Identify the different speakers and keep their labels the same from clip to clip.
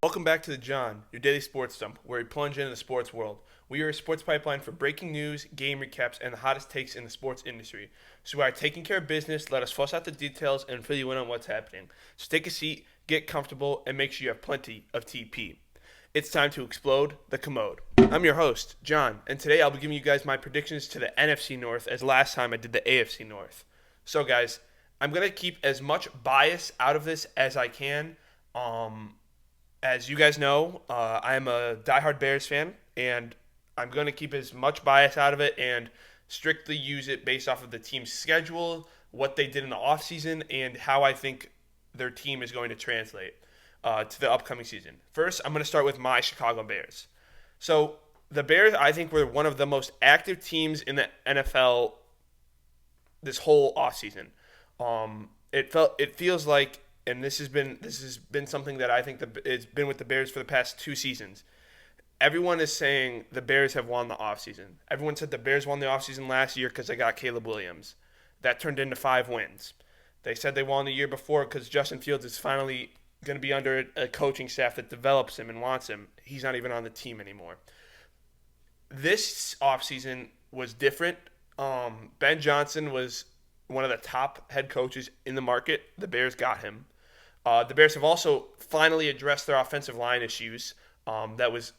Speaker 1: Welcome back to the John, your daily sports dump, where we plunge into the sports world. We are a sports pipeline for breaking news, game recaps, and the hottest takes in the sports industry. So we are taking care of business, let us fuss out the details, and fill you in on what's happening. So take a seat, get comfortable, and make sure you have plenty of TP. It's time to explode the commode. I'm your host, John, and today I'll be giving you guys my predictions to the NFC North as last time I did the AFC North. So guys, I'm going to keep as much bias out of this as I can. As you guys know, I'm a diehard Bears fan, and I'm going to keep as much bias out of it and strictly use it based off of the team's schedule, what they did in the offseason, and how I think their team is going to translate to the upcoming season. First, I'm going to start with my Chicago Bears. So the Bears, I think, were one of the most active teams in the NFL this whole offseason. It feels like, and this has been something that I think it's been with the Bears for the past 2 seasons. Everyone is saying the Bears have won the offseason. Everyone said the Bears won the offseason last year because they got Caleb Williams. That turned into 5 wins. They said they won the year before because Justin Fields is finally going to be under a coaching staff that develops him and wants him. He's not even on the team anymore. This offseason was different. Ben Johnson was one of the top head coaches in the market. The Bears got him. The Bears have also finally addressed their offensive line issues. That was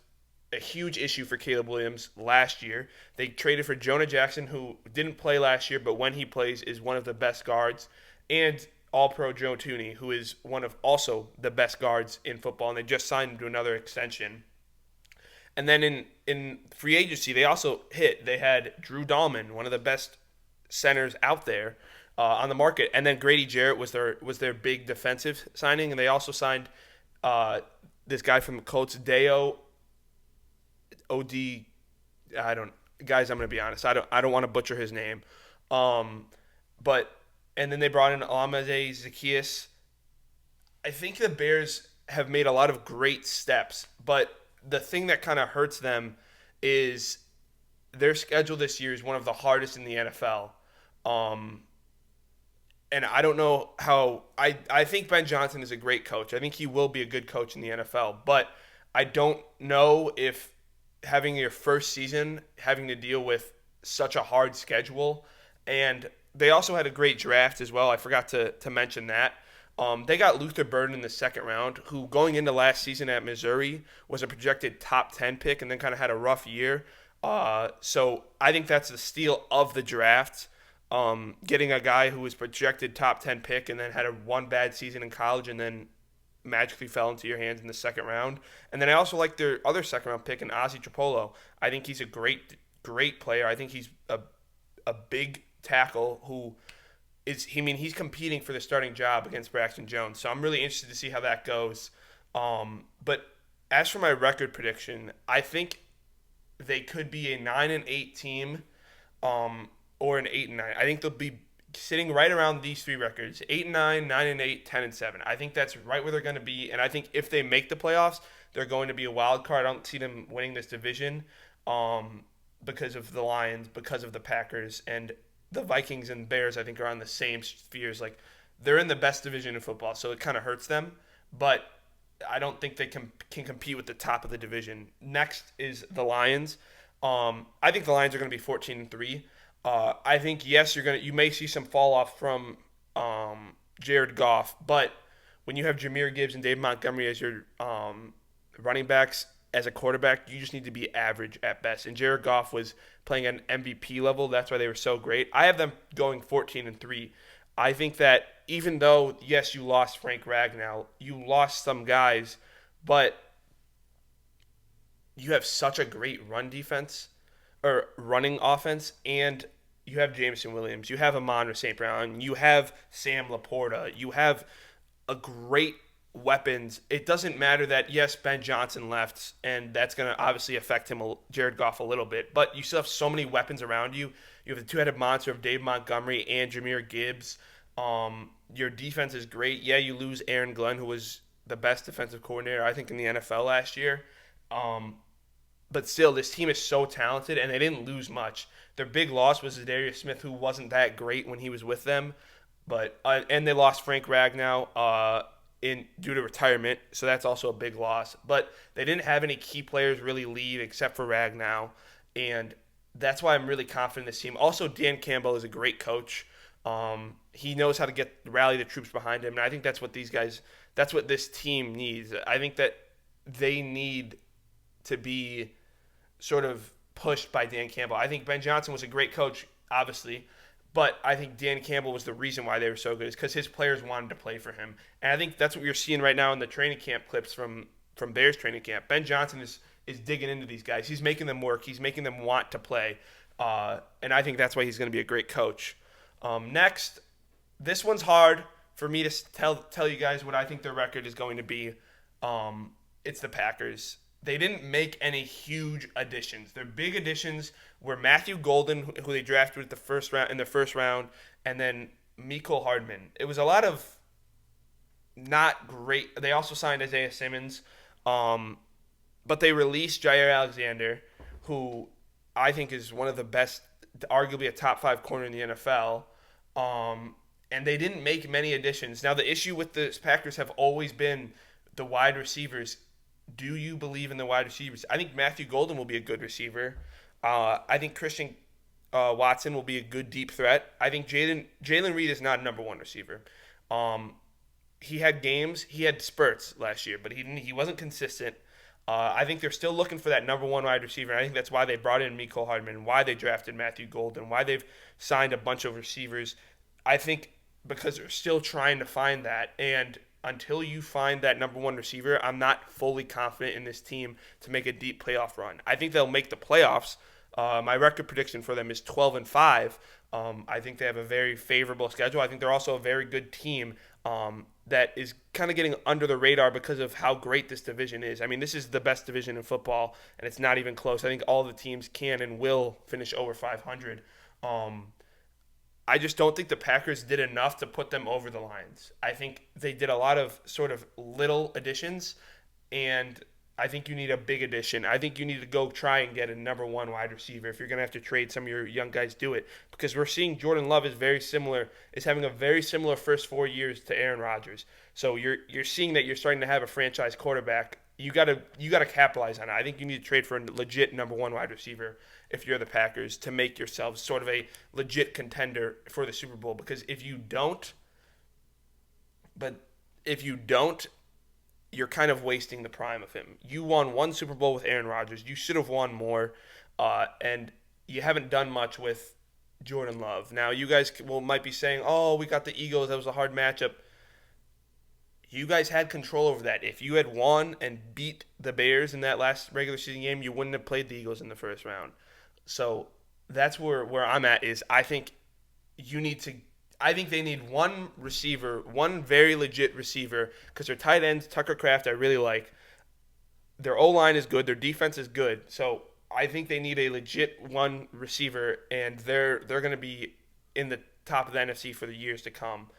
Speaker 1: a huge issue for Caleb Williams last year. They traded for Jonah Jackson, who didn't play last year, but when he plays is one of the best guards, and All-Pro Joe Thuney, who is one of also the best guards in football, and they just signed him to another extension. And then in free agency, they also They had Drew Dahlman, one of the best centers out there, on the market, and then Grady Jarrett was their big defensive signing, and they also signed this guy from the Colts, Deo Od. Guys, I'm gonna be honest, I don't want to butcher his name, but and then they brought in Alameda Zaccheaus. I think the Bears have made a lot of great steps, but the thing that kind of hurts them is their schedule this year is one of the hardest in the NFL. And I don't know how I think Ben Johnson is a great coach. I think he will be a good coach in the NFL, but I don't know if having your first season having to deal with such a hard schedule. And they also had a great draft as well. I forgot to mention that. They got Luther Burden in the second round, who going into last season at Missouri was a projected top 10 pick and then kind of had a rough year. So I think that's the steal of the draft. Getting a guy who was projected top 10 pick and then had one bad season in college and then magically fell into your hands in the second round. And then I also like their other second round pick in Ozzie Trapolo. I think he's a great player. I think he's a big tackle who he's competing for the starting job against Braxton Jones. So I'm really interested to see how that goes. But as for my record prediction, I think they could be a 9-8 team. Or an 8-9. I think they'll be sitting right around these 3 records: 8-9, 9-8, 10-7. I think that's right where they're going to be, and I think if they make the playoffs, they're going to be a wild card. I don't see them winning this division, because of the Lions, because of the Packers, and the Vikings and Bears. I think are on the same spheres. Like, they're in the best division in football, so it kind of hurts them. But I don't think they can compete with the top of the division. Next is the Lions. I think the Lions are going to be 14-3. I think, yes, you may see some fall off from Jared Goff, but when you have Jahmyr Gibbs and Dave Montgomery as your running backs as a quarterback, you just need to be average at best. And Jared Goff was playing at an MVP level. That's why they were so great. I have them going 14-3. I think that even though, yes, you lost Frank Ragnow, you lost some guys, but you have such a great running offense, and you have Jameson Williams, you have Amon St. Brown, you have Sam Laporta, you have a great weapons. It doesn't matter that, yes, Ben Johnson left, and that's going to obviously affect Jared Goff, a little bit, but you still have so many weapons around you. You have the two-headed monster of Dave Montgomery and Jahmyr Gibbs. Your defense is great. Yeah, you lose Aaron Glenn, who was the best defensive coordinator, I think, in the NFL last year. But still, this team is so talented, and they didn't lose much. Their big loss was Zadarius Smith, who wasn't that great when he was with them. But and they lost Frank Ragnow. in due to retirement, so that's also a big loss. But they didn't have any key players really leave except for Ragnow, and that's why I'm really confident in this team. Also, Dan Campbell is a great coach. He knows how to rally the troops behind him, and I think that's what that's what this team needs. I think that they need to be sort of pushed by Dan Campbell. I think Ben Johnson was a great coach, obviously, but I think Dan Campbell was the reason why they were so good, is because his players wanted to play for him. And I think that's what you're seeing right now in the training camp clips from Bears training camp. Ben Johnson is digging into these guys. He's making them work. He's making them want to play. And I think that's why he's going to be a great coach. Next, this one's hard for me to tell you guys what I think their record is going to be. It's the Packers. They didn't make any huge additions. Their big additions were Matthew Golden, who they drafted in the first round, and then Mecole Hardman. It was a lot of not great. They also signed Isaiah Simmons, but they released Jair Alexander, who I think is one of the best, arguably a top 5 corner in the NFL. And they didn't make many additions. Now, the issue with the Packers have always been the wide receivers. Do you believe in the wide receivers? I think Matthew Golden will be a good receiver. I think Christian Watson will be a good deep threat. I think Jalen Reed is not a number 1 receiver. He had spurts last year, but he wasn't consistent. I think they're still looking for that number 1 wide receiver. And I think that's why they brought in Mecole Hardman, why they drafted Matthew Golden, why they've signed a bunch of receivers. I think because they're still trying to find that. And until you find that number 1 receiver, I'm not fully confident in this team to make a deep playoff run. I think they'll make the playoffs. My record prediction for them is 12-5. I think they have a very favorable schedule. I think they're also a very good team that is kind of getting under the radar because of how great this division is. I mean, this is the best division in football, and it's not even close. I think all the teams can and will finish over 500. I just don't think the Packers did enough to put them over the lines. I think they did a lot of sort of little additions, and I think you need a big addition. I think you need to go try and get a number 1 wide receiver. If you're going to have to trade some of your young guys, do it. Because we're seeing Jordan Love is having a very similar first 4 years to Aaron Rodgers. So you're seeing that you're starting to have a franchise quarterback. You gotta capitalize on it. I think you need to trade for a legit number 1 wide receiver if you're the Packers to make yourselves sort of a legit contender for the Super Bowl. Because if you don't, you're kind of wasting the prime of him. You won 1 Super Bowl with Aaron Rodgers. You should have won more, and you haven't done much with Jordan Love. Now, you guys might be saying, oh, we got the Eagles. That was a hard matchup. You guys had control over that. If you had won and beat the Bears in that last regular season game, you wouldn't have played the Eagles in the first round. So that's where I'm at is I think they need 1 receiver, 1 very legit receiver, because their tight ends, Tucker Kraft, I really like. Their O-line is good. Their defense is good. So I think they need a legit 1 receiver, and they're going to be in the top of the NFC for the years to come.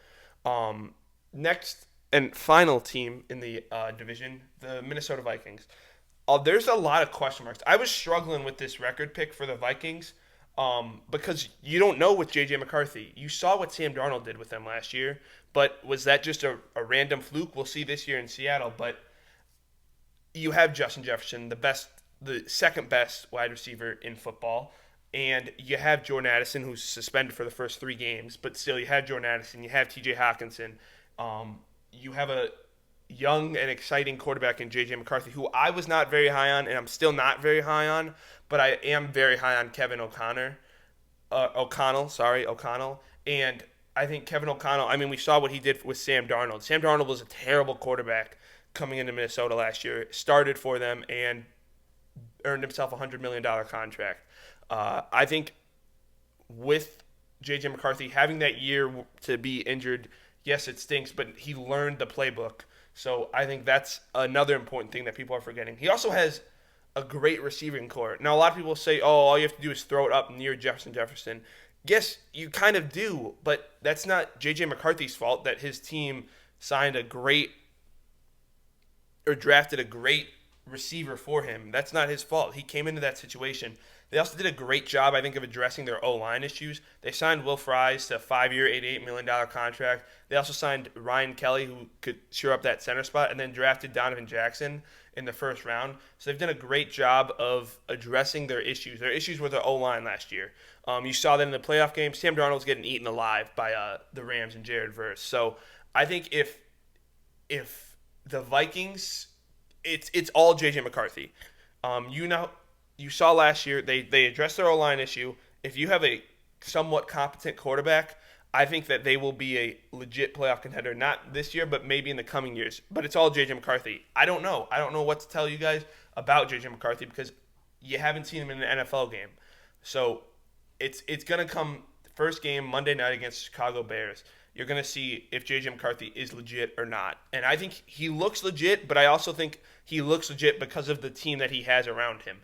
Speaker 1: Next and final team in the division, the Minnesota Vikings. There's a lot of question marks. I was struggling with this record pick for the Vikings because you don't know with J.J. McCarthy. You saw what Sam Darnold did with them last year, but was that just a random fluke? We'll see this year in Seattle, but you have Justin Jefferson, the second best wide receiver in football, and you have Jordan Addison, who's suspended for the first 3 games, but still you have Jordan Addison, you have T.J. Hawkinson, you have a young and exciting quarterback in J.J. McCarthy, who I was not very high on, and I'm still not very high on, but I am very high on Kevin O'Connell. And I think Kevin O'Connell, I mean, we saw what he did with Sam Darnold. Sam Darnold was a terrible quarterback coming into Minnesota last year, started for them, and earned himself a $100 million contract. I think with J.J. McCarthy having that year to be injured, yes, it stinks, but he learned the playbook. So I think that's another important thing that people are forgetting. He also has a great receiving core. Now, a lot of people say, oh, all you have to do is throw it up near Jefferson. Yes, you kind of do, but that's not J.J. McCarthy's fault that his team drafted a great receiver for him. That's not his fault. He came into that situation. They also did a great job, I think, of addressing their O-line issues. They signed Will Fries to a 5-year, $88 million contract. They also signed Ryan Kelly, who could shore up that center spot, and then drafted Donovan Jackson in the first round. So they've done a great job of addressing their issues. Their issues were their O-line last year. You saw that in the playoff game. Sam Darnold's getting eaten alive by the Rams and Jared Verse. So I think if the Vikings, it's all J.J. McCarthy. You saw last year they addressed their O-line issue. If you have a somewhat competent quarterback, I think that they will be a legit playoff contender. Not this year, but maybe in the coming years. But it's all J.J. McCarthy. I don't know. I don't know what to tell you guys about J.J. McCarthy because you haven't seen him in an NFL game. So it's going to come first game Monday night against Chicago Bears. You're going to see if J.J. McCarthy is legit or not. And I think he looks legit, but I also think he looks legit because of the team that he has around him.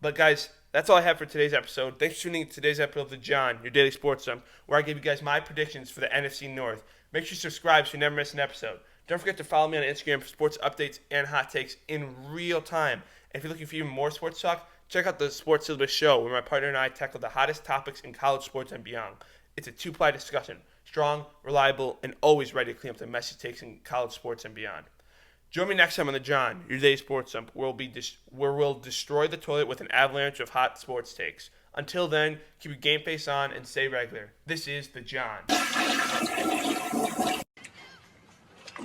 Speaker 1: But guys, that's all I have for today's episode. Thanks for tuning in to today's episode of The John, your daily sports dump, where I give you guys my predictions for the NFC North. Make sure you subscribe so you never miss an episode. Don't forget to follow me on Instagram for sports updates and hot takes in real time. And if you're looking for even more sports talk, check out the Sports Syllabus show, where my partner and I tackle the hottest topics in college sports and beyond. It's a two-ply discussion, strong, reliable, and always ready to clean up the messy takes in college sports and beyond. Join me next time on The John, your daily sports dump, where we'll destroy the toilet with an avalanche of hot sports takes. Until then, keep your game face on and stay regular. This is The John.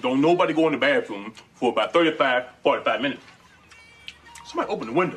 Speaker 2: Don't nobody go in the bathroom for about 35, 45 minutes. Somebody open the window.